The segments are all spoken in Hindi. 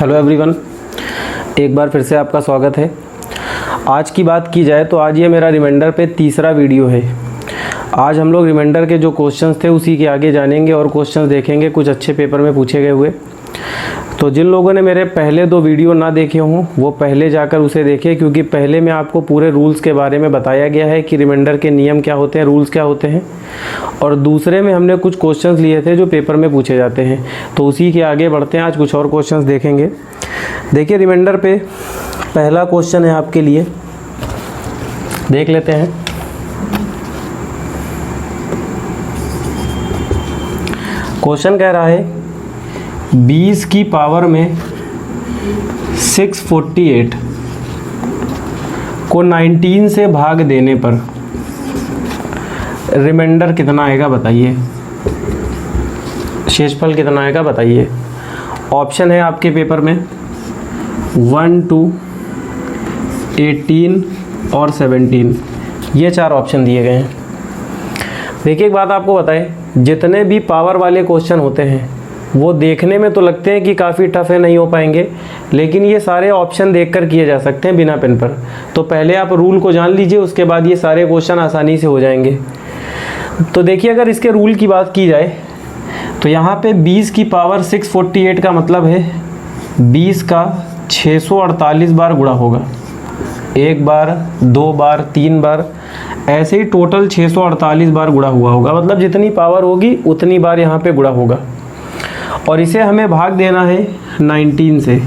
हेलो एवरीवन, एक बार फिर से आपका स्वागत है। आज की बात की जाए तो आज ये मेरा रिमाइंडर पे तीसरा वीडियो है। आज हम लोग रिमाइंडर के जो क्वेश्चंस थे उसी के आगे जानेंगे और क्वेश्चंस देखेंगे कुछ अच्छे पेपर में पूछे गए हुए। तो जिन लोगों ने मेरे पहले 2 वीडियो ना देखे हों वो पहले जाकर उसे देखें, क्योंकि पहले में आपको पूरे रूल्स के बारे में बताया गया है कि रिमाइंडर के नियम क्या होते हैं, रूल्स क्या होते हैं। और दूसरे में हमने कुछ क्वेश्चंस लिए थे जो पेपर में पूछे जाते हैं। तो उसी के आगे बढ़ते हैं, आज कुछ और क्वेश्चंस देखेंगे। देखिए रिमाइंडर पे पहला क्वेश्चन है आपके लिए, देख लेते हैं। क्वेश्चन कह रहा है 20 की पावर में 648 को 19 से भाग देने पर रिमाइंडर कितना आएगा बताइए, शेषफल कितना आएगा बताइए। ऑप्शन है आपके पेपर में 1, 2, 18 और 17, ये 4 ऑप्शन दिए गए हैं। देखिए एक बात आपको बताएं, जितने भी पावर वाले क्वेश्चन होते हैं वो देखने में तो लगते हैं कि काफ़ी टफ है, नहीं हो पाएंगे, लेकिन ये सारे ऑप्शन देखकर किए जा सकते हैं बिना पेन पर। तो पहले आप रूल को जान लीजिए, उसके बाद ये सारे क्वेश्चन आसानी से हो जाएंगे। तो देखिए अगर इसके रूल की बात की जाए तो यहाँ पे 20 की पावर 648 का मतलब है 20 का 648 बार गुणा होगा, 1 बार, 2 बार, 3 बार, ऐसे ही टोटल 648 बार गुणा हुआ होगा। मतलब जितनी पावर होगी उतनी बार यहाँ पे गुणा होगा। और इसे हमें भाग देना है 19 से,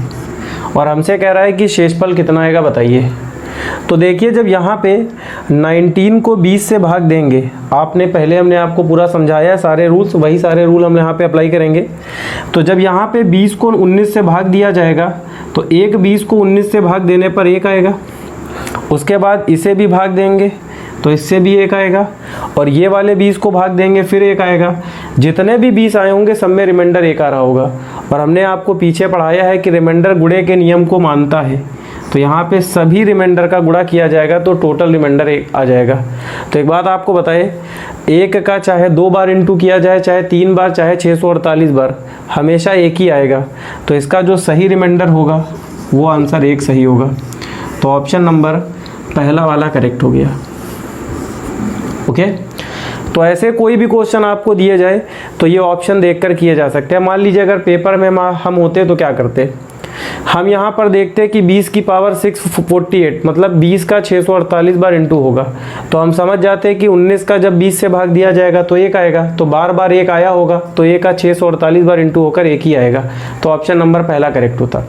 और हमसे कह रहा है कि शेषफल कितना आएगा बताइए। तो देखिए जब यहाँ पे 19 को 20 से भाग देंगे, हमने आपको पूरा समझाया है सारे रूल्स, वही सारे रूल हम यहाँ पे अप्लाई करेंगे। तो जब यहाँ पे 20 को 19 से भाग दिया जाएगा तो एक 20 को 19 से भाग देने पर 1 आएगा। उसके बाद इसे भी भाग देंगे तो इससे भी 1 आएगा, और ये वाले 20 को भाग देंगे फिर 1 आएगा। जितने भी 20 आए होंगे सब में रिमाइंडर 1 आ रहा होगा। और हमने आपको पीछे पढ़ाया है कि रिमाइंडर गुणे के नियम को मानता है, तो यहाँ पे सभी रिमाइंडर का गुणा किया जाएगा तो टोटल रिमाइंडर 1 आ जाएगा। तो एक बात आपको बताए, 1 का चाहे 2 बार इंटू किया जाए, चाहे 3 बार, चाहे 648 बार, हमेशा 1 ही आएगा। तो इसका जो सही रिमाइंडर होगा वो आंसर 1 सही होगा। तो ऑप्शन नंबर पहला वाला करेक्ट हो गया। ओके, तो ऐसे कोई भी क्वेश्चन आपको दिए जाए तो ये ऑप्शन देखकर किए जा सकते हैं। मान लीजिए अगर पेपर में हम होते तो क्या करते, हम यहाँ पर देखते कि 20 की पावर 648 मतलब 20 का 648 बार इंटू होगा, तो हम समझ जाते हैं कि 19 का जब 20 से भाग दिया जाएगा तो 1 आएगा। तो बार बार 1 आया होगा तो 1 का 648 बार इंटू होकर 1 ही आएगा। तो ऑप्शन नंबर पहला करेक्ट होता।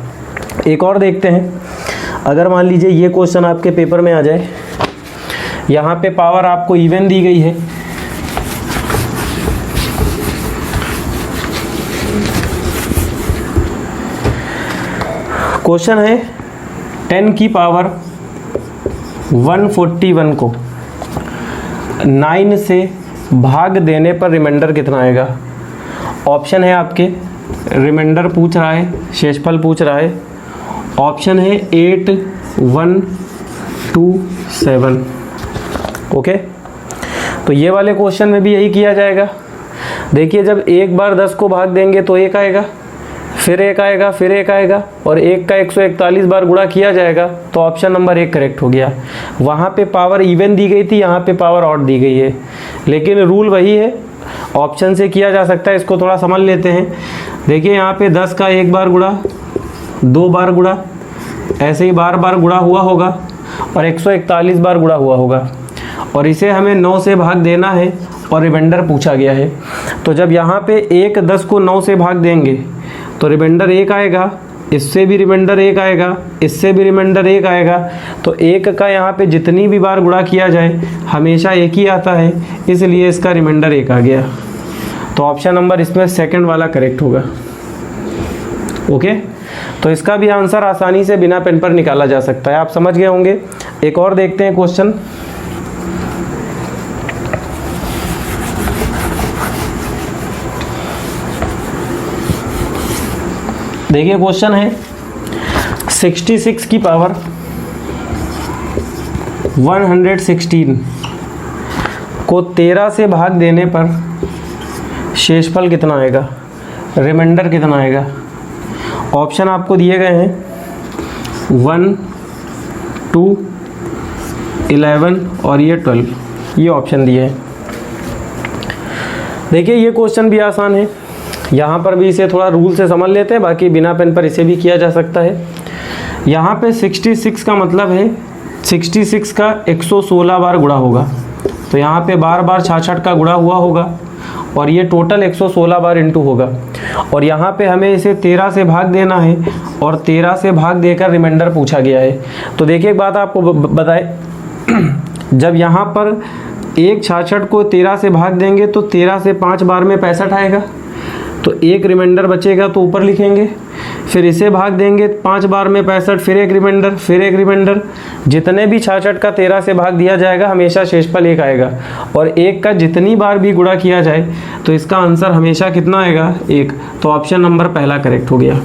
एक और देखते हैं, अगर मान लीजिए ये क्वेश्चन आपके पेपर में आ जाए, यहाँ पे पावर आपको इवन दी गई है, क्वेश्चन है 10 की पावर 141 को 9 से भाग देने पर रिमाइंडर कितना आएगा। ऑप्शन है आपके, रिमाइंडर पूछ रहा है, शेषफल पूछ रहा है। ऑप्शन है 8, 1, 2, 7। ओके, तो ये वाले क्वेश्चन में भी यही किया जाएगा। देखिए जब 1 बार 10 को भाग देंगे तो 1 आएगा, फिर 1 आएगा, फिर 1 आएगा, और 1 का 141 बार गुणा किया जाएगा। तो ऑप्शन नंबर 1 करेक्ट हो गया। वहाँ पे पावर इवन दी गई थी, यहाँ पे पावर ऑड दी गई है, लेकिन रूल वही है, ऑप्शन से किया जा सकता है। इसको थोड़ा समझ लेते हैं। देखिए यहाँ पे 10 का 1 बार गुणा, 2 बार गुणा, ऐसे ही बार बार गुणा हुआ होगा, और 141 बार गुणा हुआ होगा, और इसे हमें 9 से भाग देना है और रिमाइंडर पूछा गया है। तो जब यहाँ पे 1 10 को 9 से भाग देंगे तो रिमाइंडर 1 आएगा, इससे भी रिमाइंडर 1 आएगा, इससे भी रिमाइंडर 1 आएगा। तो 1 का यहाँ पे जितनी भी बार गुणा किया जाए हमेशा 1 ही आता है, इसलिए इसका रिमाइंडर 1 आ गया। तो ऑप्शन नंबर इसमें सेकंड वाला करेक्ट होगा। ओके, तो इसका भी आंसर आसानी से बिना पेन पर निकाला जा सकता है, आप समझ गए होंगे। एक और देखते हैं क्वेश्चन। देखिए क्वेश्चन है 66 की पावर 116 को 13 से भाग देने पर शेषफल कितना आएगा, रिमाइंडर कितना आएगा। ऑप्शन आपको दिए गए हैं 1, 2, 11 और ये 12, ये ऑप्शन दिए हैं। देखिए ये क्वेश्चन भी आसान है, यहाँ पर भी इसे थोड़ा रूल से समझ लेते हैं, बाकी बिना पेन पर इसे भी किया जा सकता है। यहाँ पे 66 का मतलब है 66 का 116 बार गुणा होगा, तो यहाँ पे बार बार 66 का गुणा हुआ होगा और ये टोटल 116 बार इंटू होगा। और यहाँ पे हमें इसे 13 से भाग देना है और 13 से भाग देकर रिमाइंडर पूछा गया है। तो देखिए एक बात आपको बताए, जब यहाँ पर 166 को 13 से भाग देंगे तो 13 से 5 बार में 65 आएगा, तो एक रिमाइंडर बचेगा तो ऊपर लिखेंगे। फिर इसे भाग देंगे 5 बार में 65, फिर एक रिमाइंडर, फिर एक रिमाइंडर। जितने भी 66 का 13 से भाग दिया जाएगा हमेशा शेषफल 1 आएगा, और 1 का जितनी बार भी गुणा किया जाए तो इसका आंसर हमेशा कितना आएगा, 1। तो ऑप्शन नंबर पहला करेक्ट हो गया।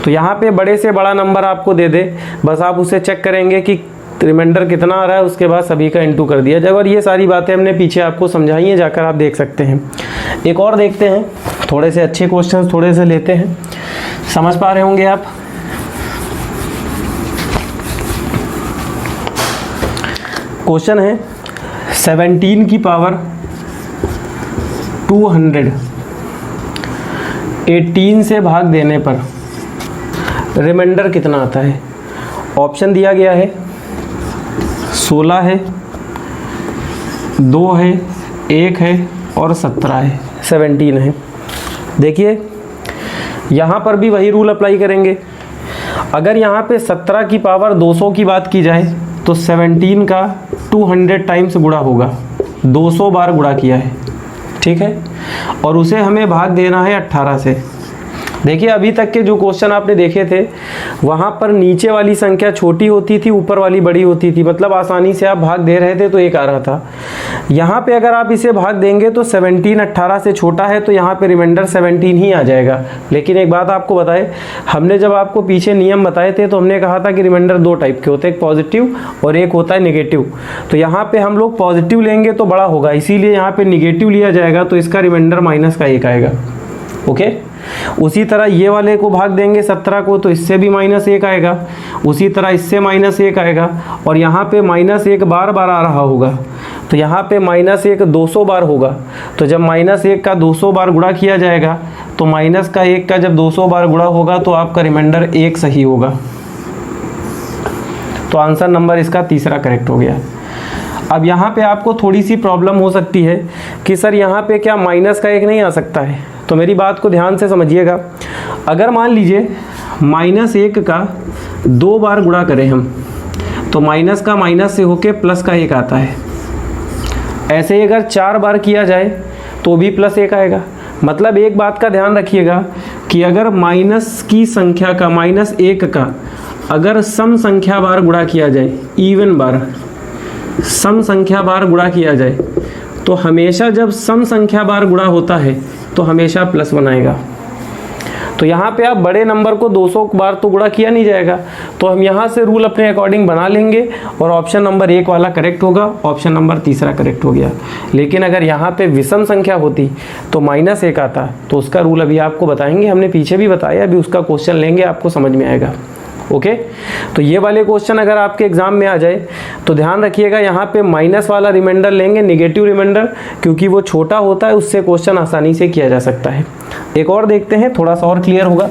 तो यहाँ पे बड़े से बड़ा नंबर आपको दे दे, बस आप उसे चेक करेंगे कि रिमाइंडर कितना आ रहा है, उसके बाद सभी का इंटू कर दिया जाएगा। और ये सारी बातें हमने पीछे आपको समझाई हैं, जाकर आप देख सकते हैं। एक और देखते हैं, थोड़े से अच्छे क्वेश्चंस थोड़े से लेते हैं, समझ पा रहे होंगे आप। क्वेश्चन है 17 की पावर 200 18 से भाग देने पर रिमाइंडर कितना आता है। ऑप्शन दिया गया है 16 है, 2 है, 1 है और 17 है, 17 है। देखिए यहाँ पर भी वही रूल अप्लाई करेंगे। अगर यहाँ पे 17 की पावर 200 की बात की जाए तो 17 का 200 टाइम्स गुणा होगा, 200 बार गुणा किया है, ठीक है। और उसे हमें भाग देना है 18 से। देखिए अभी तक के जो क्वेश्चन आपने देखे थे वहाँ पर नीचे वाली संख्या छोटी होती थी, ऊपर वाली बड़ी होती थी, मतलब आसानी से आप भाग दे रहे थे तो 1 आ रहा था। यहाँ पे अगर आप इसे भाग देंगे तो 17 18 से छोटा है, तो यहाँ पे रिमाइंडर 17 ही आ जाएगा। लेकिन एक बात आपको बताए, हमने जब आपको पीछे नियम बताए थे तो हमने कहा था कि रिमाइंडर 2 टाइप के होते हैं, एक पॉजिटिव और एक होता है निगेटिव। तो यहाँ पे हम लोग पॉजिटिव लेंगे तो बड़ा होगा, इसीलिए यहाँ पे निगेटिव लिया जाएगा, तो इसका रिमाइंडर माइनस का 1 आएगा। ओके, उसी तरह ये वाले को भाग देंगे 17 को तो इससे भी -1 आएगा, उसी तरह इससे -1 आएगा, और यहाँ पे -1 बार बार आ रहा होगा, तो यहाँ पे -1 200 बार होगा। तो जब -1 का 200 बार गुणा किया जाएगा तो -1 का जब 200 बार गुणा होगा तो आपका रिमाइंडर 1 सही होगा। तो आंसर नंबर इसका तीसरा करेक्ट हो गया। अब यहाँ पे आपको थोड़ी सी प्रॉब्लम हो सकती है कि सर यहाँ पे क्या -1 नहीं आ सकता है। तो मेरी बात को ध्यान से समझिएगा। अगर मान लीजिए -1 का 2 बार गुणा करें हम, तो माइनस का माइनस से होके प्लस का 1 आता है। ऐसे ही अगर 4 बार किया जाए तो भी +1 आएगा। मतलब एक बात का ध्यान रखिएगा कि अगर माइनस की संख्या का -1 का अगर सम संख्या बार गुणा किया जाए, इवन बार सम संख्या बार गुणा किया जाए, तो हमेशा जब सम संख्या बार गुणा होता है तो हमेशा +1 आएगा। तो यहाँ पे आप बड़े नंबर को 200 बार तो गुणा किया नहीं जाएगा, तो हम यहाँ से रूल अपने अकॉर्डिंग बना लेंगे और ऑप्शन नंबर 1 वाला करेक्ट होगा, ऑप्शन नंबर तीसरा करेक्ट हो गया। लेकिन अगर यहाँ पे विषम संख्या होती तो -1 आता, तो उसका रूल अभी आपको बताएंगे, हमने पीछे भी बताया, अभी उसका क्वेश्चन लेंगे, आपको समझ में आएगा। ओके, तो ये वाले क्वेश्चन अगर आपके एग्जाम में आ जाए तो ध्यान रखिएगा, यहाँ पे माइनस वाला रिमाइंडर लेंगे, निगेटिव रिमाइंडर, क्योंकि वो छोटा होता है, उससे क्वेश्चन आसानी से किया जा सकता है। एक और देखते हैं, थोड़ा सा और क्लियर होगा।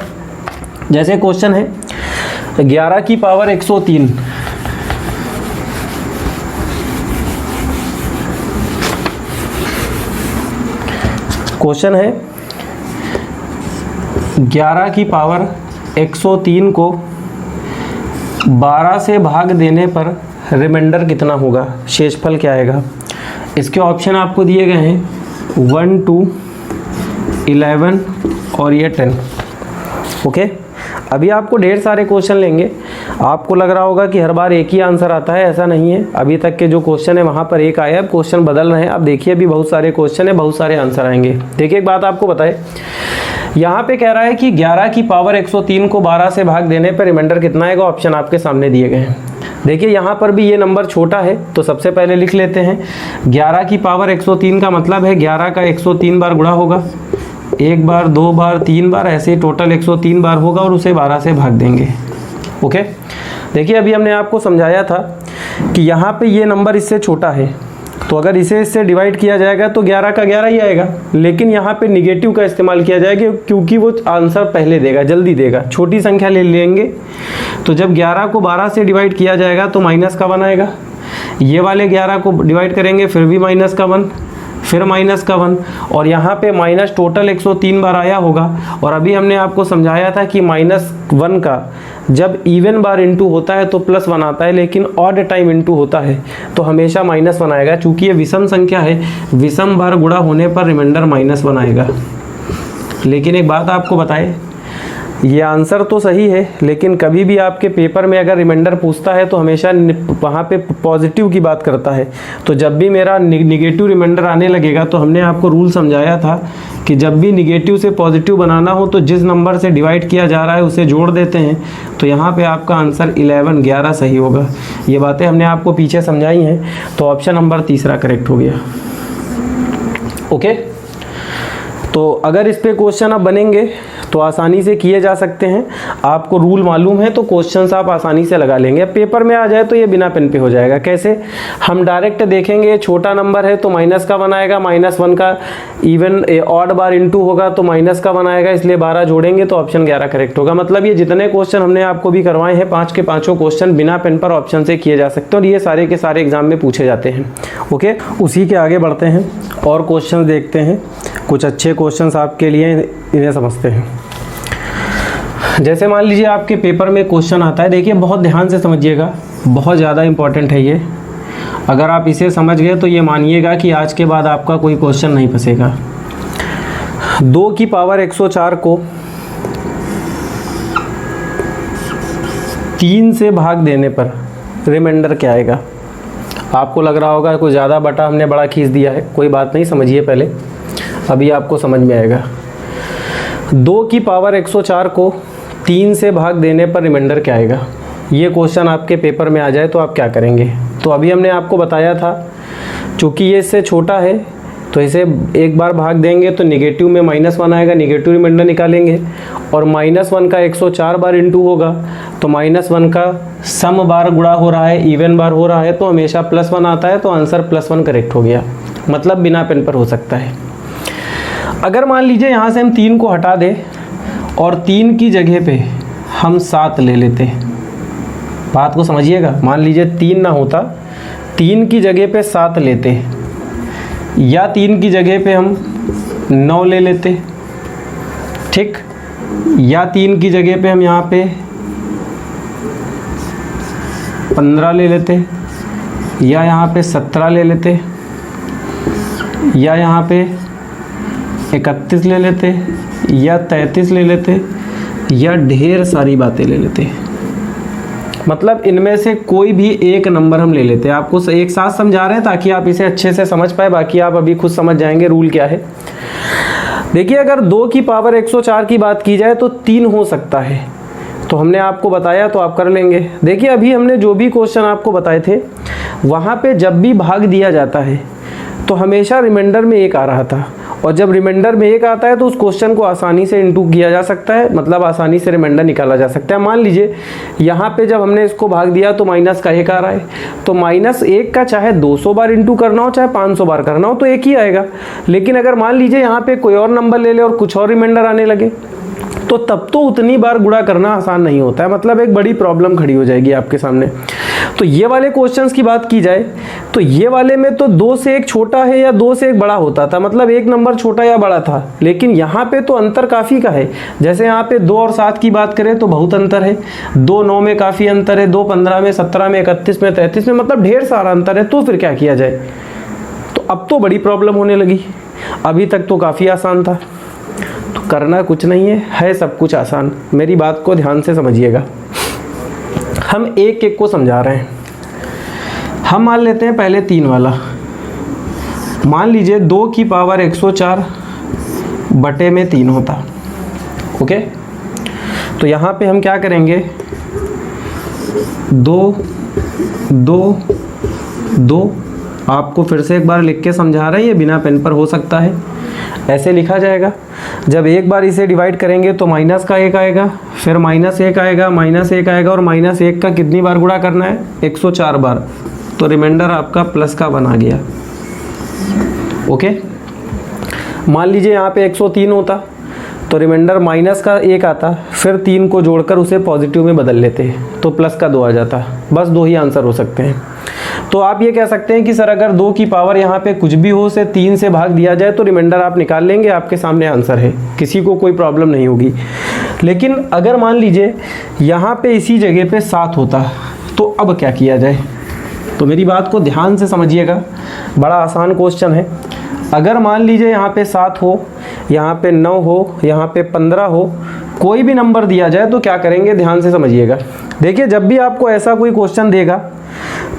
जैसे क्वेश्चन है 11 की पावर 103, क्वेश्चन है 11 की पावर 103 को 12 से भाग देने पर रिमाइंडर कितना होगा, शेषफल क्या आएगा। इसके ऑप्शन आपको दिए गए हैं 1, 2, 11 और ये 10। ओके, अभी आपको ढेर सारे क्वेश्चन लेंगे। आपको लग रहा होगा कि हर बार एक ही आंसर आता है, ऐसा नहीं है। अभी तक के जो क्वेश्चन है वहाँ पर एक आया, अब क्वेश्चन बदल रहे हैं। आप देखिए अभी बहुत सारे क्वेश्चन है, बहुत सारे आंसर आएंगे। देखिए एक बात आपको बताए, यहाँ पे कह रहा है कि 11 की पावर 103 को 12 से भाग देने पर रिमाइंडर कितना आएगा। ऑप्शन आपके सामने दिए गए हैं। देखिए यहाँ पर भी ये नंबर छोटा है, तो सबसे पहले लिख लेते हैं 11 की पावर 103 का मतलब है 11 का 103 बार गुणा होगा, एक बार, 2 बार, 3 बार, ऐसे टोटल 103 बार होगा और उसे 12 से भाग देंगे। ओके, देखिए अभी हमने आपको समझाया था कि यहाँ पे ये नंबर इससे छोटा है, तो अगर इसे इससे डिवाइड किया जाएगा तो 11 का 11 ही आएगा, लेकिन यहाँ पे निगेटिव का इस्तेमाल किया जाएगा क्योंकि वो आंसर पहले देगा, जल्दी देगा। छोटी संख्या ले लेंगे तो जब 11 को 12 से डिवाइड किया जाएगा तो माइनस का 1 आएगा। ये वाले 11 को डिवाइड करेंगे फिर भी माइनस का 1, फिर माइनस का 1, और यहाँ पे माइनस टोटल 103 बार आया होगा। और अभी हमने आपको समझाया था कि -1 का जब इवन बार इंटू होता है तो +1 आता है, लेकिन ऑड टाइम इंटू होता है तो हमेशा -1 आएगा। चूंकि ये विषम संख्या है, विषम बार गुणा होने पर रिमाइंडर -1 आएगा। लेकिन एक बात आपको बताएं, ये आंसर तो सही है, लेकिन कभी भी आपके पेपर में अगर रिमाइंडर पूछता है तो हमेशा वहाँ पे पॉजिटिव की बात करता है। तो जब भी मेरा निगेटिव रिमाइंडर आने लगेगा तो हमने आपको रूल समझाया था कि जब भी निगेटिव से पॉजिटिव बनाना हो तो जिस नंबर से डिवाइड किया जा रहा है उसे जोड़ देते हैं। तो यहाँ पे आपका आंसर 11 सही होगा। ये बातें हमने आपको पीछे समझाई हैं, तो ऑप्शन नंबर 3 करेक्ट हो गया। ओके, तो अगर इस पे क्वेश्चन अब बनेंगे तो आसानी से किए जा सकते हैं। आपको रूल मालूम है तो क्वेश्चंस आप आसानी से लगा लेंगे। पेपर में आ जाए तो ये बिना पेन पे हो जाएगा। कैसे? हम डायरेक्ट देखेंगे, छोटा नंबर है तो माइनस का 1 आएगा, -1 का इवन ऑड बार इंटू होगा तो माइनस का 1 आएगा, इसलिए 12 जोड़ेंगे तो ऑप्शन 11 करेक्ट होगा। मतलब ये जितने क्वेश्चन हमने आपको भी करवाए हैं 5 के 5 क्वेश्चन बिना पेन पर ऑप्शन से किए जा सकते हैं, और ये सारे के सारे एग्जाम में पूछे जाते हैं। ओके, उसी के आगे बढ़ते हैं और क्वेश्चन देखते हैं। कुछ अच्छे क्वेश्चंस आपके लिए, इन्हें समझते हैं। जैसे मान लीजिए आपके पेपर में क्वेश्चन आता है, देखिए बहुत ध्यान से समझिएगा, बहुत ज़्यादा इंपॉर्टेंट है ये। अगर आप इसे समझ गए तो ये मानिएगा कि आज के बाद आपका कोई क्वेश्चन नहीं फंसेगा। 2 की पावर 104 को 3 से भाग देने पर रिमाइंडर क्या आएगा? आपको लग रहा होगा कुछ ज़्यादा बटा हमने बड़ा खींच दिया है, कोई बात नहीं, समझिए पहले, अभी आपको समझ में आएगा। 2 की पावर 104 को 3 से भाग देने पर रिमाइंडर क्या आएगा? ये क्वेश्चन आपके पेपर में आ जाए तो आप क्या करेंगे? तो अभी हमने आपको बताया था, चूँकि ये इससे छोटा है तो इसे एक बार भाग देंगे तो निगेटिव में -1 आएगा, निगेटिव रिमाइंडर निकालेंगे, और -1 का 104 बार इंटू होगा तो -1 का सम बार गुणा हो रहा है, इवन बार हो रहा है, तो हमेशा +1 आता है, तो आंसर +1 करेक्ट हो गया। मतलब बिना पेन पर हो सकता है। अगर मान लीजिए यहाँ से हम 3 को हटा दें और 3 की जगह पे हम 7 ले लेते, बात को समझिएगा। मान लीजिए 3 ना होता, 3 की जगह पे 7 लेते, या 3 की जगह पे हम 9 ले लेते, ठीक, या 3 की जगह पे हम यहाँ पे 15 ले लेते, या यहाँ पे 17 ले लेते, या यहाँ पे 31 ले लेते, या 33 ले लेते, या ढेर सारी बातें ले लेते। मतलब इनमें से कोई भी एक नंबर हम ले लेते हैं। आपको एक साथ समझा रहे हैं ताकि आप इसे अच्छे से समझ पाए, बाकी आप अभी खुद समझ जाएंगे रूल क्या है। देखिए, अगर 2 की पावर 104 की बात की जाए तो 3 हो सकता है, तो हमने आपको बताया तो आप कर लेंगे। देखिए, अभी हमने जो भी क्वेश्चन आपको बताए थे वहाँ पे जब भी भाग दिया जाता है तो हमेशा रिमाइंडर में 1 आ रहा था, और जब रिमाइंडर में 1 आता है तो उस क्वेश्चन को आसानी से इंटू किया जा सकता है, मतलब आसानी से रिमाइंडर निकाला जा सकता है। मान लीजिए यहाँ पे जब हमने इसको भाग दिया तो माइनस का 1 आ रहा है, तो -1 का चाहे 200 बार इंटू करना हो चाहे 500 बार करना हो तो 1 ही आएगा। लेकिन अगर मान लीजिए यहाँ पे कोई और नंबर ले ले और कुछ और रिमाइंडर आने लगे तो तब तो उतनी बार गुणा करना आसान नहीं होता है, मतलब एक बड़ी प्रॉब्लम खड़ी हो जाएगी आपके सामने। तो ये वाले क्वेश्चंस की बात की जाए तो ये वाले में तो 2 से 1 छोटा है या 2 से 1 बड़ा होता था, मतलब एक नंबर छोटा या बड़ा था। लेकिन यहाँ पे तो अंतर काफ़ी का है। जैसे यहाँ पे 2 और 7 की बात करें तो बहुत अंतर है, 2 9 में काफ़ी अंतर है, 2 15 में, 17 में, 31 में, 33 में, मतलब ढेर सारा अंतर है। तो फिर क्या किया जाए? तो अब तो बड़ी प्रॉब्लम होने लगी। अभी तक तो काफ़ी आसान था, तो करना कुछ नहीं है सब कुछ आसान। मेरी बात को ध्यान से समझिएगा, हम एक एक को समझा रहे हैं। हम मान लेते हैं पहले 3 वाला। मान लीजिए 2 की पावर 104 बटे में 3 होता, ओके। तो यहाँ पे हम क्या करेंगे, 2 2 2, आपको फिर से एक बार लिख के समझा रहे हैं, ये बिना पेन पर हो सकता है। ऐसे लिखा जाएगा। जब एक बार इसे डिवाइड करेंगे तो माइनस का 1 आएगा, फिर -1 आएगा, -1 आएगा, और -1 का कितनी बार गुणा करना है? 104 बार। तो रिमाइंडर आपका प्लस का बना गया। ओके, मान लीजिए यहाँ पे 103 होता तो रिमाइंडर माइनस का 1 आता, फिर 3 को जोड़कर उसे पॉजिटिव में बदल लेते तो प्लस का 2 आ जाता। बस 2 ही आंसर हो सकते हैं। तो आप ये कह सकते हैं कि सर अगर 2 की पावर यहाँ पे कुछ भी हो उसे 3 से भाग दिया जाए तो रिमाइंडर आप निकाल लेंगे, आपके सामने आंसर है, किसी को कोई प्रॉब्लम नहीं होगी। लेकिन अगर मान लीजिए यहाँ पे इसी जगह पे 7 होता तो अब क्या किया जाए? तो मेरी बात को ध्यान से समझिएगा, बड़ा आसान क्वेश्चन है। अगर मान लीजिए यहाँ पे 7 हो, यहाँ पे 9 हो, यहाँ पे 15 हो, कोई भी नंबर दिया जाए तो क्या करेंगे? ध्यान से समझिएगा। देखिए, जब भी आपको ऐसा कोई क्वेश्चन देगा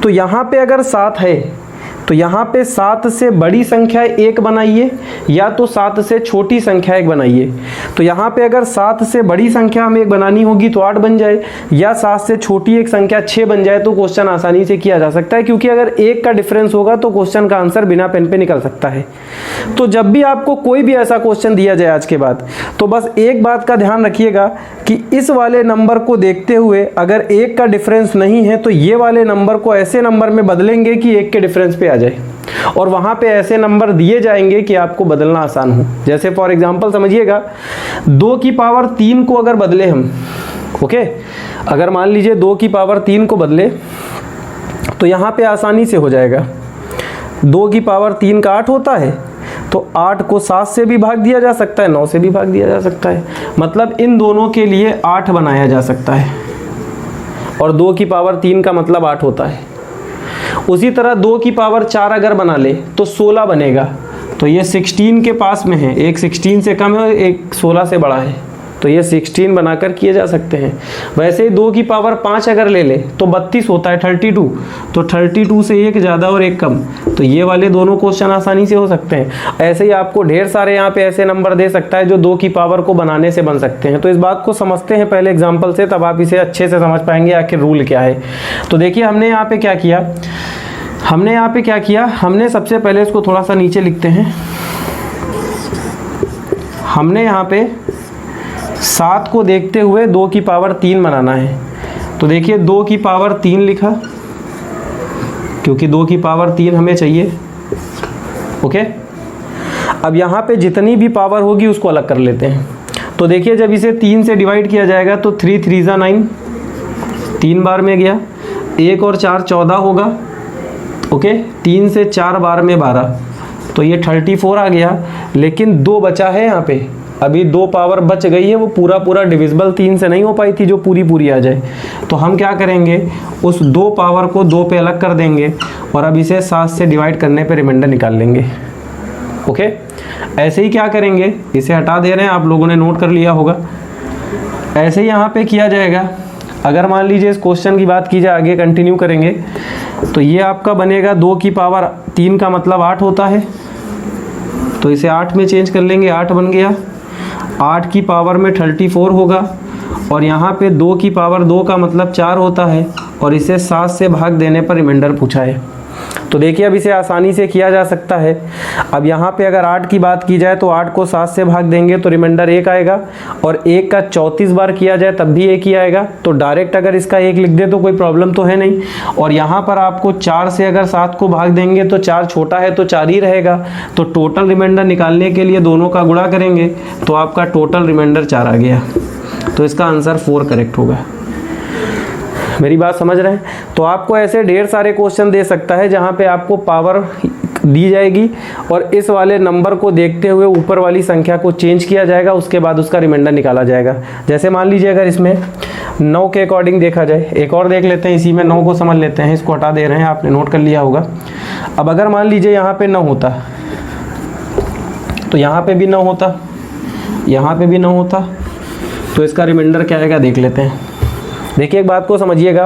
तो यहाँ पे अगर 7 है तो यहाँ पे 7 से बड़ी संख्या 1 बनाइए या तो 7 से छोटी संख्या 1 बनाइए। तो यहाँ पे अगर 7 से बड़ी संख्या हमें 1 बनानी होगी तो 8 बन जाए, या 7 से छोटी एक संख्या 6 बन जाए तो क्वेश्चन आसानी से किया जा सकता है, क्योंकि अगर 1 का डिफरेंस होगा तो क्वेश्चन का आंसर बिना पेन पे निकल सकता है। तो जब भी आपको कोई भी ऐसा क्वेश्चन दिया जाए आज के बाद, तो बस एक बात का ध्यान रखिएगा कि इस वाले नंबर को देखते हुए अगर 1 का डिफरेंस नहीं है तो ये वाले नंबर को ऐसे नंबर में बदलेंगे कि 1 के डिफरेंस पे आ जाए, और वहां पे ऐसे नंबर दिए जाएंगे कि आपको बदलना आसान हो। जैसे फॉर एग्जांपल समझिएगा, 2 की पावर 3 को अगर बदले हम, ओके, अगर मान लीजिए 2 की पावर 3 को बदले तो यहाँ पे आसानी से हो जाएगा। 2 की पावर 3 का 8 होता है, तो 8 को 7 से भी भाग दिया जा सकता है, 9 से भी भाग दिया जा सकता है, मतलब इन दोनों के लिए 8 बनाया जा सकता है, और 2 की पावर 3 का मतलब 8 होता है। उसी तरह 2 की पावर 4 अगर बना ले तो 16 बनेगा, तो ये 16 के पास में है, एक 16 से कम है, एक 16 से बड़ा है, तो ये 16 बनाकर किए जा सकते हैं। वैसे ही 2 की पावर 5 अगर ले ले तो 32 होता है, 32, तो 32 से एक ज़्यादा और एक कम, तो ये वाले दोनों क्वेश्चन आसानी से हो सकते हैं। ऐसे ही आपको ढेर सारे यहाँ पे ऐसे नंबर दे सकता है जो 2 की पावर को बनाने से बन सकते हैं। तो इस बात को समझते हैं पहले एग्जाम्पल से, तब आप इसे अच्छे से समझ पाएंगे आखिर रूल क्या है। तो देखिए, हमने यहाँ पे क्या किया, हमने सबसे पहले इसको थोड़ा सा नीचे लिखते हैं। हमने यहाँ पे 7 को देखते हुए 2 की पावर 3 बनाना है। तो देखिए, 2 की पावर 3 लिखा, क्योंकि 2 की पावर 3 हमें चाहिए। ओके, अब यहाँ पे जितनी भी पावर होगी उसको अलग कर लेते हैं। तो देखिए, जब इसे 3 से डिवाइड किया जाएगा तो 3 3 जा 9, 3 बार में गया, 1 और 4 14 होगा। ओके, 3 से 4 बार में 12, तो ये 34 आ गया। लेकिन 2 बचा है यहाँ पे, अभी 2 पावर बच गई है, वो पूरा डिविजिबल 3 से नहीं हो पाई थी जो पूरी आ जाए। तो हम क्या करेंगे, उस 2 पावर को 2 पे अलग कर देंगे और अब इसे 7 से डिवाइड करने पे रिमाइंडर निकाल लेंगे। ओके, ऐसे ही क्या करेंगे, इसे हटा दे रहे हैं, आप लोगों ने नोट कर लिया होगा। ऐसे ही यहाँ पे किया जाएगा। अगर मान लीजिए इस क्वेश्चन की बात की जाए, आगे कंटिन्यू करेंगे, तो ये आपका बनेगा 2 की पावर 3 का मतलब 8 होता है, तो इसे 8 में चेंज कर लेंगे, 8 बन गया। 8 की पावर में 34 होगा, और यहाँ पे 2 की पावर 2 का मतलब 4 होता है, और इसे 7 से भाग देने पर रिमाइंडर पूछा है। तो देखिए, अब इसे आसानी से किया जा सकता है। अब यहाँ पे अगर 8 की बात की जाए तो 8 को 7 से भाग देंगे तो रिमाइंडर 1 आएगा, और 1 का 34 बार किया जाए तब भी 1 ही आएगा। तो डायरेक्ट अगर इसका 1 लिख दे तो कोई प्रॉब्लम तो है नहीं। और यहाँ पर आपको 4 से अगर 7 को भाग देंगे तो 4 छोटा है तो 4 ही रहेगा। तो टोटल रिमाइंडर निकालने के लिए दोनों का गुणा करेंगे तो आपका टोटल रिमाइंडर 4 आ गया। तो इसका आंसर 4 करेक्ट होगा। मेरी बात समझ रहे हैं? तो आपको ऐसे ढेर सारे क्वेश्चन दे सकता है जहाँ पे आपको पावर दी जाएगी और इस वाले नंबर को देखते हुए ऊपर वाली संख्या को चेंज किया जाएगा, उसके बाद उसका रिमाइंडर निकाला जाएगा। जैसे मान लीजिए अगर इसमें 9 के अकॉर्डिंग देखा जाए, एक और देख लेते हैं, इसी में 9 को समझ लेते हैं, इसको हटा दे रहे हैं, आपने नोट कर लिया होगा। अब अगर मान लीजिए यहाँ पे 9 होता तो यहाँ पे भी 9 होता, यहाँ पे भी 9 होता, तो इसका रिमाइंडर क्या आएगा देख लेते हैं। देखिए, एक बात को समझिएगा,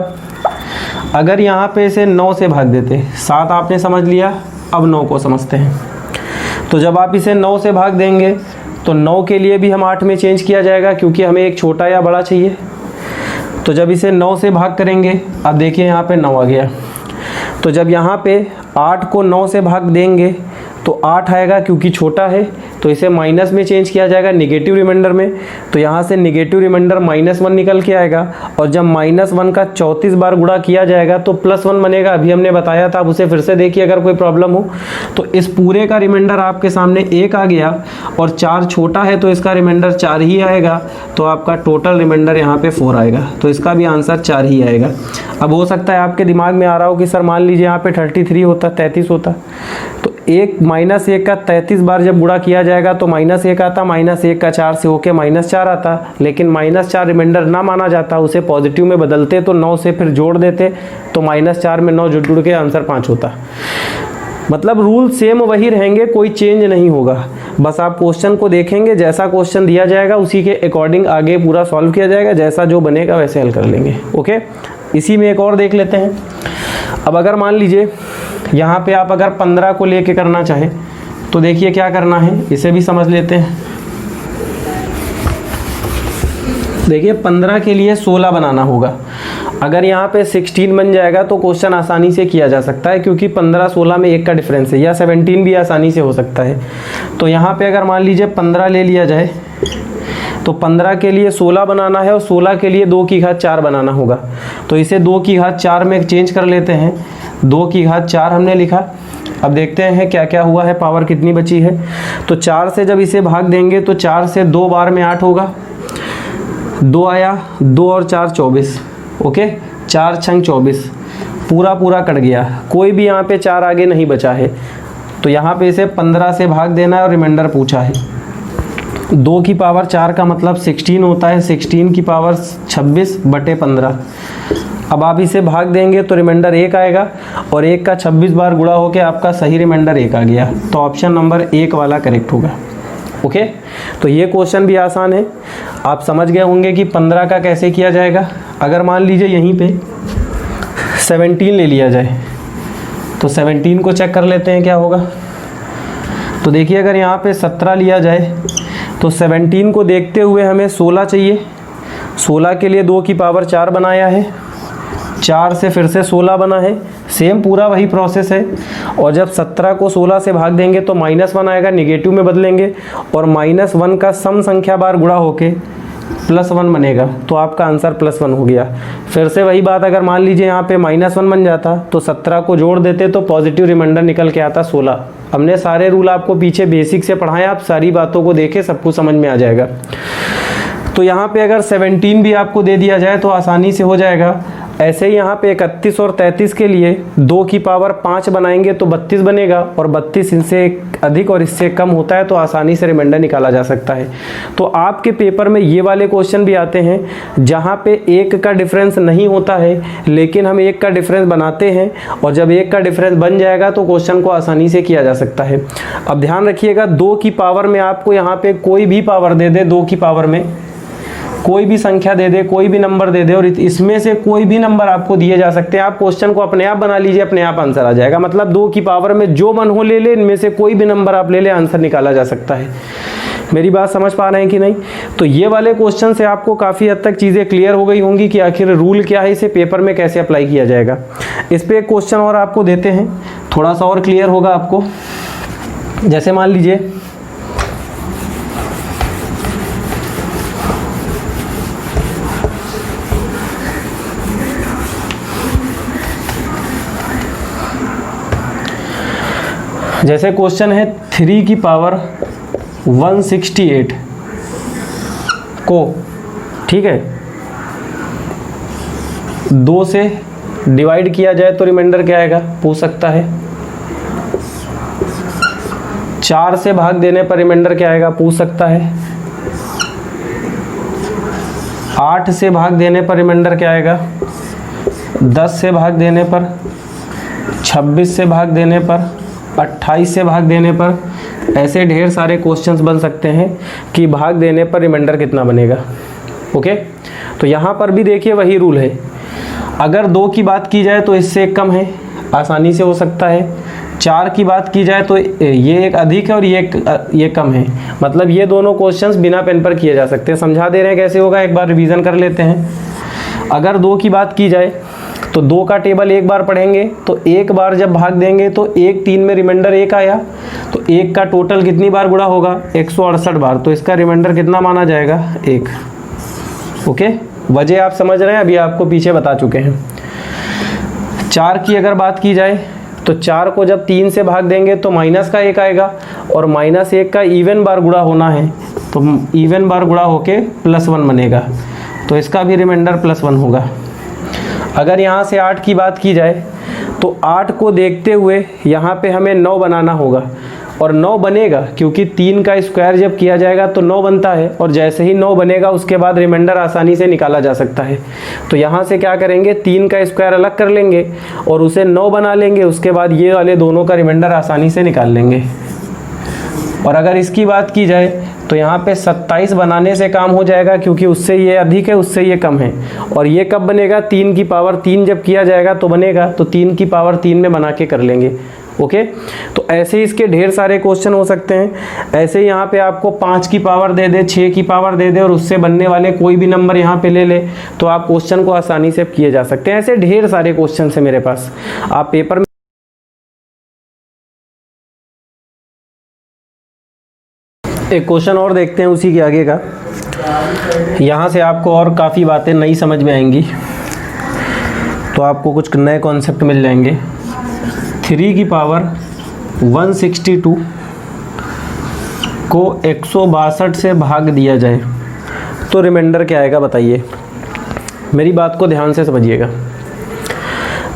अगर यहाँ पे इसे 9 से भाग देते, 7 आपने समझ लिया, अब 9 को समझते हैं। तो जब आप इसे 9 से भाग देंगे तो 9 के लिए भी हम 8 में चेंज किया जाएगा, क्योंकि हमें एक छोटा या बड़ा चाहिए। तो जब इसे 9 से भाग करेंगे, अब देखिए यहाँ पे 9 आ गया, तो जब यहाँ पे 8 को 9 से भाग देंगे तो 8 आएगा, क्योंकि छोटा है। तो तो इसे माइनस में चेंज किया जाएगा, नेगेटिव रिमाइंडर में। तो यहाँ से नेगेटिव रिमाइंडर -1 निकल के आएगा, और जब -1 का 34 बार गुणा किया जाएगा तो +1 बनेगा। अभी हमने बताया था, आप उसे फिर से देखिए अगर कोई प्रॉब्लम हो। तो इस पूरे का रिमाइंडर आपके सामने 1 आ गया, और 4 छोटा है तो इसका रिमाइंडर 4 ही आएगा। तो आपका टोटल रिमाइंडर यहाँ पे 4 आएगा, तो इसका भी आंसर 4 ही आएगा। अब हो सकता है आपके दिमाग में आ रहा हो कि सर मान लीजिए यहाँ पे 33 होता, 33 होता, तो -1 का 33 बार जब गुणा किया जाएगा तो -1 आता, -1 का 4 से होके -4 आता। लेकिन -4 रिमाइंडर ना माना जाता, उसे पॉजिटिव में बदलते, तो 9 से फिर जोड़ देते, तो -4 में 9 जुड़ के आंसर 5 होता। मतलब रूल सेम वही रहेंगे, कोई चेंज नहीं होगा। बस आप क्वेश्चन को देखेंगे, जैसा क्वेश्चन दिया जाएगा उसी के अकॉर्डिंग आगे पूरा सॉल्व किया जाएगा, जैसा जो बनेगा वैसे हल कर लेंगे। ओके, इसी में एक और देख लेते हैं। अब अगर मान लीजिए यहाँ पे आप अगर 15 को लेके करना चाहें तो देखिए क्या करना है, इसे भी समझ लेते हैं। देखिए 15 के लिए 16 बनाना होगा। अगर यहाँ पे 16 बन जाएगा तो क्वेश्चन आसानी से किया जा सकता है, क्योंकि 15-16 में 1 का डिफरेंस है, या 17 भी आसानी से हो सकता है। तो यहाँ पे अगर मान लीजिए 15 ले लिया जाए तो 15 के लिए 16 बनाना है, और 16 के लिए 2 की घात 4 बनाना होगा। तो इसे 2 की घात 4 में चेंज कर लेते हैं। 2 की घात 4 हमने लिखा। अब देखते हैं क्या क्या हुआ है, पावर कितनी बची है। तो 4 से जब इसे भाग देंगे तो 4 से 2 बार में 8 होगा, 2 आया, 2 और 4 24। ओके, 4 छंग 24, पूरा कट गया, कोई भी यहाँ पे 4 आगे नहीं बचा है। तो यहाँ पे इसे 15 से भाग देना है, और रिमाइंडर पूछा है। 2 की पावर 4 का मतलब 16 होता है, 16 की पावर 26/15। अब आप इसे भाग देंगे तो रिमाइंडर 1 आएगा, और 1 का 26 बार गुणा होकर आपका सही रिमाइंडर 1 आ गया। तो ऑप्शन नंबर 1 वाला करेक्ट होगा। ओके, तो ये क्वेश्चन भी आसान है, आप समझ गए होंगे कि 15 का कैसे किया जाएगा। अगर मान लीजिए यहीं पे 17 ले लिया जाए तो 17 को चेक कर लेते हैं क्या होगा। तो देखिए अगर यहाँ पे 17 लिया जाए तो 17 को देखते हुए हमें 16 चाहिए। 16 के लिए 2 की पावर 4 बनाया है, 4 से फिर से 16 बना है, सेम पूरा वही प्रोसेस है। और जब 17 को 16 से भाग देंगे तो -1 आएगा, निगेटिव में बदलेंगे, और -1 का सम संख्या बार गुणा होके +1 बनेगा। तो आपका आंसर +1 हो गया। फिर से वही बात, अगर मान लीजिए यहाँ पे -1 बन जाता तो 17 को जोड़ देते तो पॉजिटिव रिमाइंडर निकल के आता 16। हमने सारे रूल आपको पीछे बेसिक से पढ़ाए, आप सारी बातों को देखें, सब कुछ समझ में आ जाएगा। तो यहाँ पे अगर 17 भी आपको दे दिया जाए तो आसानी से हो जाएगा। ऐसे ही यहाँ पे 31 और 33 के लिए 2 की पावर 5 बनाएंगे तो 32 बनेगा, और 32 इनसे अधिक और इससे कम होता है तो आसानी से रिमाइंडर निकाला जा सकता है। तो आपके पेपर में ये वाले क्वेश्चन भी आते हैं जहाँ पे 1 का डिफरेंस नहीं होता है, लेकिन हम 1 का डिफरेंस बनाते हैं, और जब 1 का डिफरेंस बन जाएगा तो क्वेश्चन को आसानी से किया जा सकता है। अब ध्यान रखिएगा, 2 की पावर में आपको यहाँ पे कोई भी पावर दे दे, 2 की पावर में कोई भी संख्या दे दे, कोई भी नंबर दे दे, और इसमें से कोई भी नंबर आपको दिए जा सकते हैं। आप क्वेश्चन को अपने आप बना लीजिए, अपने आप आंसर आ जाएगा। मतलब 2 की पावर में जो मन हो ले ले, इनमें से कोई भी नंबर आप ले ले, आंसर निकाला जा सकता है। मेरी बात समझ पा रहे हैं कि नहीं? तो ये वाले क्वेश्चन से आपको काफ़ी हद तक चीज़ें क्लियर हो गई होंगी कि आखिर रूल क्या है, इसे पेपर में कैसे अप्लाई किया जाएगा। इस पर एक क्वेश्चन और आपको देते हैं, थोड़ा सा और क्लियर होगा आपको। जैसे मान लीजिए जैसे क्वेश्चन है 3 की पावर 168 को, ठीक है, 2 से डिवाइड किया जाए तो रिमाइंडर क्या आएगा, पूछ सकता है। 4 से भाग देने पर रिमाइंडर क्या आएगा, पूछ सकता है। 8 से भाग देने पर रिमाइंडर क्या आएगा, 10 से भाग देने पर, 26 से भाग देने पर, 28 से भाग देने पर। ऐसे ढेर सारे क्वेश्चंस बन सकते हैं कि भाग देने पर रिमाइंडर कितना बनेगा। ओके, तो यहाँ पर भी देखिए वही रूल है। अगर 2 की बात की जाए तो इससे कम है, आसानी से हो सकता है। 4 की बात की जाए तो ये एक अधिक है और ये कम है। मतलब ये दोनों क्वेश्चंस बिना पेन पर किए जा सकते हैं। समझा दे रहे हैं कैसे होगा, एक बार रिवीजन कर लेते हैं। अगर 2 की बात की जाए तो 2 का टेबल एक बार पढ़ेंगे तो एक बार जब भाग देंगे तो 1 3 में रिमाइंडर 1 आया, तो 1 का टोटल कितनी बार गुणा होगा, 168 बार, तो इसका रिमाइंडर कितना माना जाएगा, 1। ओके, वजह आप समझ रहे हैं, अभी आपको पीछे बता चुके हैं। 4 की अगर बात की जाए तो 4 को जब 3 से भाग देंगे तो माइनस का 1 आएगा, और -1 का इवन बार गुणा होना है, तो इवन बार गुणा होके +1 बनेगा, तो इसका भी रिमाइंडर +1 होगा। अगर यहाँ से 8 की बात की जाए तो 8 को देखते हुए यहाँ पे हमें 9 बनाना होगा, और 9 बनेगा क्योंकि 3 का स्क्वायर जब किया जाएगा तो 9 बनता है, और जैसे ही 9 बनेगा उसके बाद रिमाइंडर आसानी से निकाला जा सकता है। तो यहाँ से क्या करेंगे, 3 का स्क्वायर अलग कर लेंगे और उसे 9 बना लेंगे, उसके बाद ये वाले दोनों का रिमाइंडर आसानी से निकाल लेंगे। और अगर इसकी बात की जाए तो यहाँ पे 27 बनाने से काम हो जाएगा, क्योंकि उससे ये अधिक है उससे ये कम है, और ये कब बनेगा, 3 की पावर 3 जब किया जाएगा तो बनेगा, तो 3 की पावर 3 में बना के कर लेंगे। ओके, तो ऐसे इसके ढेर सारे क्वेश्चन हो सकते हैं। ऐसे यहाँ पे आपको 5 की पावर दे दे, 6 की पावर दे दे और उससे बनने वाले कोई भी नंबर यहाँ पे ले ले, तो आप क्वेश्चन को आसानी से किए जा सकते हैं। ऐसे ढेर सारे क्वेश्चन है मेरे पास, आप पेपर में एक क्वेश्चन और देखते हैं उसी के आगे का। यहाँ से आपको और काफ़ी बातें नई समझ में आएंगी, तो आपको कुछ नए कॉन्सेप्ट मिल जाएंगे। 3 की पावर 162 को 162 से भाग दिया जाए तो रिमाइंडर क्या आएगा, बताइए। मेरी बात को ध्यान से समझिएगा।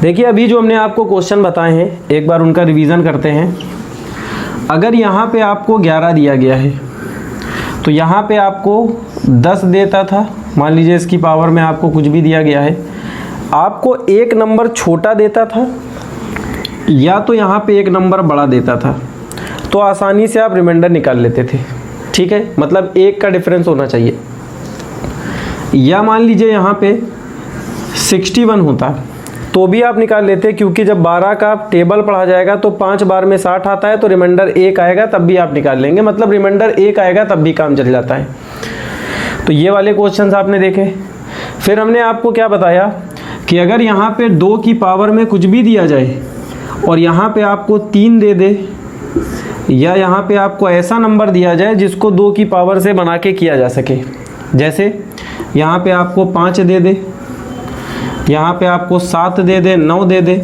देखिए, अभी जो हमने आपको क्वेश्चन बताए हैं एक बार उनका रिवीजन करते हैं। अगर यहाँ पे आपको 11 दिया गया है तो यहाँ पे आपको 10 देता था, मान लीजिए इसकी पावर में आपको कुछ भी दिया गया है, आपको एक नंबर छोटा देता था या तो यहाँ पे एक नंबर बड़ा देता था, तो आसानी से आप रिमाइंडर निकाल लेते थे। ठीक है, मतलब 1 का डिफरेंस होना चाहिए। या मान लीजिए यहाँ पे 61 होता तो भी आप निकाल लेते, क्योंकि जब 12 का टेबल पढ़ा जाएगा तो 5 बार में 60 आता है, तो रिमाइंडर 1 आएगा तब भी आप निकाल लेंगे, मतलब रिमाइंडर 1 आएगा तब भी काम चल जाता है। तो ये वाले क्वेश्चंस आपने देखे। फिर हमने आपको क्या बताया कि अगर यहाँ पे 2 की पावर में कुछ भी दिया जाए और यहाँ पे आपको 3 दे दे, या यहाँ पे आपको ऐसा नंबर दिया जाए जिसको 2 की पावर से बना के किया जा सके, जैसे यहाँ पे आपको 5 दे दे, यहाँ पे आपको 7 दे दे, 9 दे दे,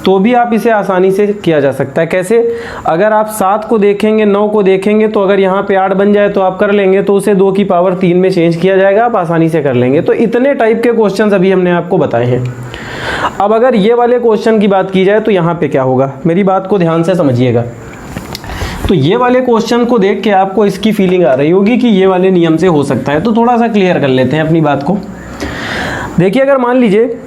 तो भी आप इसे आसानी से किया जा सकता है। कैसे, अगर आप 7 को देखेंगे, 9 को देखेंगे, तो अगर यहाँ पे 8 बन जाए तो आप कर लेंगे, तो उसे 2 की पावर 3 में चेंज किया जाएगा, आप आसानी से कर लेंगे। तो इतने टाइप के क्वेश्चंस अभी हमने आपको बताए हैं। अब अगर ये वाले क्वेश्चन की बात की जाए तो यहाँ पे क्या होगा, मेरी बात को ध्यान से समझिएगा। तो ये वाले क्वेश्चन को देख के आपको इसकी फीलिंग आ रही होगी कि ये वाले नियम से हो सकता है, तो थोड़ा सा क्लियर कर लेते हैं अपनी बात को। देखिए, अगर मान लीजिए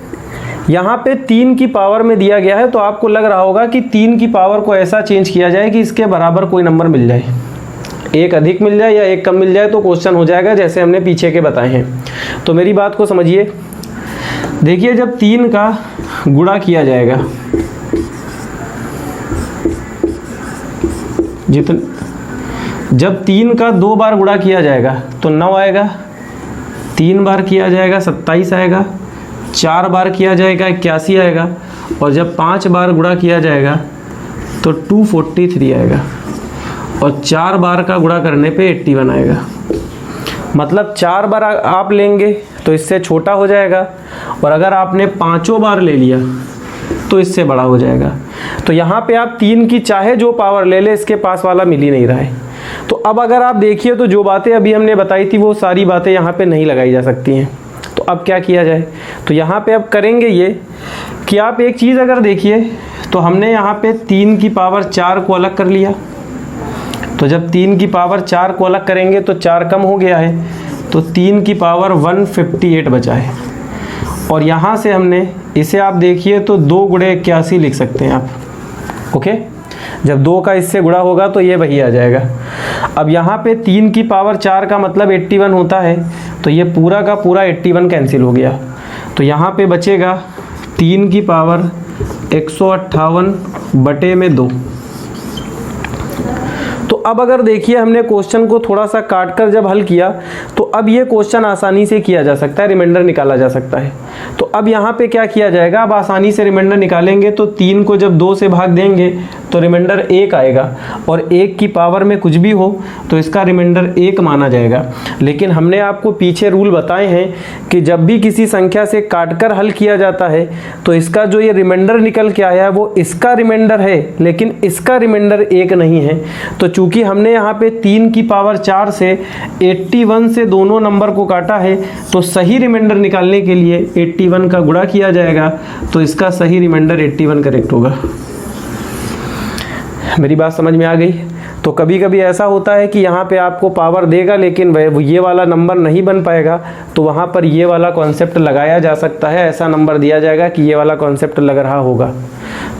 यहाँ पे 3 की पावर में दिया गया है, तो आपको लग रहा होगा कि 3 की पावर को ऐसा चेंज किया जाए कि इसके बराबर कोई नंबर मिल जाए, एक अधिक मिल जाए या एक कम मिल जाए, तो क्वेश्चन हो जाएगा जैसे हमने पीछे के बताए हैं। तो मेरी बात को समझिए। देखिए, जब 3 का गुणा किया जाएगा, जब 3 का 2 बार गुणा किया जाएगा तो 9 आएगा, 3 बार किया जाएगा 27 आएगा, 4 बार किया जाएगा 81 आएगा, और जब 5 बार गुणा किया जाएगा तो 243 आएगा, और 4 बार का गुणा करने पे 81 आएगा। मतलब 4 बार आप लेंगे तो इससे छोटा हो जाएगा, और अगर आपने 5 बार ले लिया तो इससे बड़ा हो जाएगा। तो यहाँ पे आप 3 की चाहे जो पावर ले ले, इसके पास वाला मिल ही नहीं रहा है। तो अब अगर आप देखिए तो जो बातें अभी हमने बताई थी वो सारी बातें यहाँ पे नहीं लगाई जा सकती हैं। तो अब क्या किया जाए, तो यहाँ पे अब करेंगे ये कि आप एक चीज़ अगर देखिए, तो हमने यहाँ पे 3 की पावर 4 को अलग कर लिया, तो जब 3 की पावर 4 को अलग करेंगे तो 4 कम हो गया है, तो 3 की पावर 158 बचा है। और यहाँ से हमने इसे आप देखिए तो 2 गुणे 81 लिख सकते हैं आप। ओके, जब 2 का इससे गुणा होगा तो ये वही आ जाएगा। अब यहाँ पे 3 की पावर 4 का मतलब 81 होता है, तो ये पूरा का पूरा 81 कैंसिल हो गया। तो यहाँ पे बचेगा 3 की पावर 158 बटे में 2। तो अब अगर देखिए हमने क्वेश्चन को थोड़ा सा काट कर जब हल किया, तो अब ये क्वेश्चन आसानी से किया जा सकता है, रिमाइंडर निकाला जा सकता है। तो अब यहाँ पे क्या किया जाएगा, अब आसानी से रिमाइंडर निकालेंगे। तो 3 को जब 2 से भाग देंगे तो रिमाइंडर 1 आएगा, और 1 की पावर में कुछ भी हो तो इसका रिमाइंडर 1 माना जाएगा। लेकिन हमने आपको पीछे रूल बताए हैं कि जब भी किसी संख्या से काटकर हल किया जाता है तो इसका जो ये रिमाइंडर निकल के आया है वो इसका रिमाइंडर है, लेकिन इसका रिमाइंडर 1 नहीं है। तो चूंकि हमने यहाँ पे 3 की पावर 4 से 81 से दोनों नंबर को काटा है, तो सही रिमाइंडर निकालने के लिए 81 का गुणा किया जाएगा, तो इसका सही रिमाइंडर 81 करेक्ट होगा। मेरी बात समझ में आ गई? तो कभी कभी ऐसा होता है कि यहाँ पे आपको पावर देगा लेकिन वह ये वाला नंबर नहीं बन पाएगा, तो वहाँ पर ये वाला कॉन्सेप्ट लगाया जा सकता है, ऐसा नंबर दिया जाएगा कि ये वाला कॉन्सेप्ट लग रहा होगा।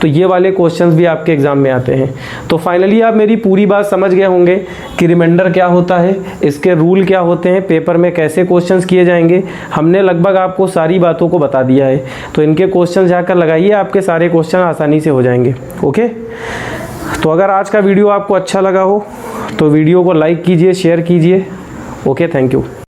तो ये वाले क्वेश्चंस भी आपके एग्जाम में आते हैं। तो फाइनली आप मेरी पूरी बात समझ गए होंगे कि रिमाइंडर क्या होता है, इसके रूल क्या होते हैं, पेपर में कैसे क्वेश्चंस किए जाएंगे। हमने लगभग आपको सारी बातों को बता दिया है, तो इनके क्वेश्चन जाकर लगाइए, आपके सारे क्वेश्चन आसानी से हो जाएंगे। ओके, तो अगर आज का वीडियो आपको अच्छा लगा हो तो वीडियो को लाइक कीजिए, शेयर कीजिए। Okay, thank you.